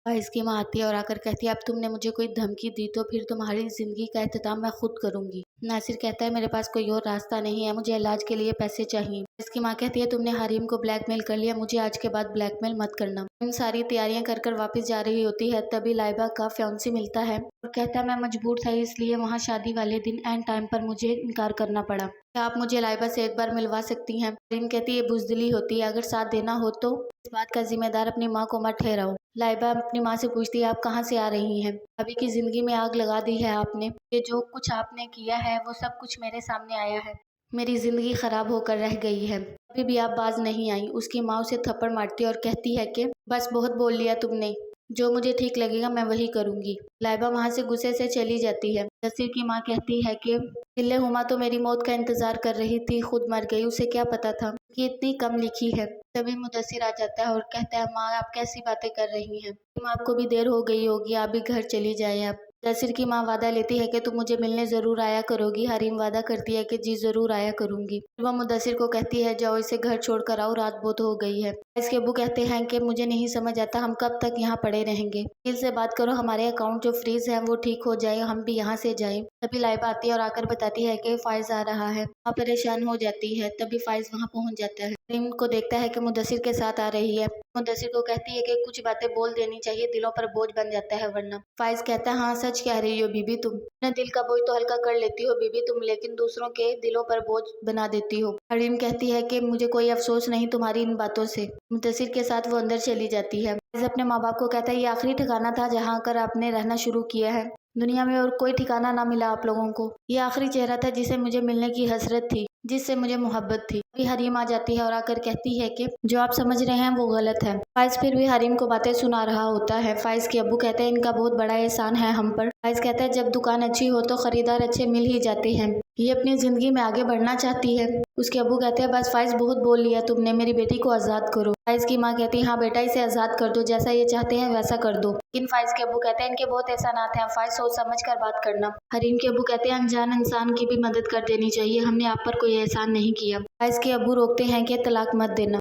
फाइज़ की माँ आती है और आकर कहती है अब तुमने मुझे कोई धमकी दी तो फिर तुम्हारी ज़िंदगी का एहतमाम मैं खुद करूँगी। नासिर कहता है मेरे पास कोई और रास्ता नहीं है, मुझे इलाज के लिए पैसे चाहिए। इसकी माँ कहती है तुमने हरीम को ब्लैकमेल कर लिया, मुझे आज के बाद ब्लैकमेल मत करना। इन सारी तैयारियां कर कर वापस जा रही होती है, तभी लाइबा का फियांसी मिलता है और कहता है मैं मजबूर था इसलिए वहाँ शादी वाले दिन एंड टाइम पर मुझे इनकार करना पड़ा। क्या आप मुझे लाइबा से एक बार मिलवा सकती हैं? हरीम कहती है बुज़दिली होती है, अगर साथ देना हो तो इस बात का जिम्मेदार अपनी माँ को मत ठहराओ। लाइबा अपनी माँ से पूछती है आप कहाँ से आ रही हैं? अभी की जिंदगी में आग लगा दी है आपने, ये जो कुछ आपने किया है वो सब कुछ मेरे सामने आया है, मेरी जिंदगी खराब होकर रह गई है, अभी भी आप बाज नहीं आई। उसकी माँ उसे थप्पड़ मारती है और कहती है कि बस बहुत बोल लिया तुमने, जो मुझे ठीक लगेगा मैं वही करूंगी। लाइबा वहां से गुस्से से चली जाती है। नसीर की माँ कहती है कि दिल्ले हुमा तो मेरी मौत का इंतजार कर रही थी, खुद मर गई, उसे क्या पता था कि इतनी कम लिखी है। तभी मुदस्सिर आ जाता है और कहता है माँ आप कैसी बातें कर रही हैं, तुम आपको भी देर हो गई होगी, आप भी घर चली जाएं। अब मुदस्सिर की माँ वादा लेती है कि तुम मुझे मिलने जरूर आया करोगी। हरीम वादा करती है कि जी जरूर आया करूंगी। वह मुदस्सिर को कहती है जाओ इसे घर छोड़कर आओ, रात बहुत हो गई है। इसके अब्बू कहते हैं कि मुझे नहीं समझ आता हम कब तक यहाँ पड़े रहेंगे, दिल से बात करो, हमारे अकाउंट जो फ्रीज है वो ठीक हो जाए, हम भी यहाँ से जाएं। तभी लाइबा आती है और आकर बताती है कि फाइज आ रहा है। वहाँ परेशान हो जाती है, तभी फाइज वहाँ पहुँच जाता है। हरीम को देखता है कि मुदस्सिर के साथ आ रही है। मुदस्सिर को कहती है कि कुछ बातें बोल देनी चाहिए, दिलों पर बोझ बन जाता है वरना। फाइज कहता है हाँ सच कह रही हो बीबी, तुम अपने दिल का बोझ तो हल्का कर लेती हो बीबी तुम, लेकिन दूसरों के दिलों पर बोझ बना देती हो। हरीम कहती है कि मुझे कोई अफसोस नहीं तुम्हारी इन बातों से। मुदस्सिर के साथ वो अंदर चली जाती है। फाइज अपने माँ बाप को कहता है ये आखिरी ठिकाना था जहाँ आकर आपने रहना शुरू किया है, दुनिया में और कोई ठिकाना ना मिला आप लोगों को, ये आखिरी चेहरा था जिसे मुझे मिलने की हसरत थी, जिससे मुझे मोहब्बत थी। अभी हरीम आ जाती है और आकर कहती है कि जो आप समझ रहे हैं वो गलत है। फाइज फिर भी हरीम को बातें सुना रहा होता है। फाइज के अब्बू कहते हैं इनका बहुत बड़ा एहसान है हम पर। फाइज कहता है जब दुकान अच्छी हो तो खरीदार अच्छे मिल ही जाते हैं, ये अपनी जिंदगी में आगे बढ़ना चाहती है। उसके अब्बू कहते हैं बस फाइज बहुत बोल लिया तुमने, मेरी बेटी को आजाद करो। फाइज की माँ कहती है हाँ बेटा इसे आजाद कर दो, जैसा ये चाहते हैं वैसा कर दो। लेकिन फाइज के अब्बू कहते हैं इनके बहुत एहसानात हैं, फाइज सोच समझ कर बात करना। हरीम के अब्बू कहते हैं अनजान इंसान की भी मदद कर देनी चाहिए, हमने आप पर कोई एहसान नहीं किया। फाइज के अब्बू रोकते हैं कि तलाक मत देना।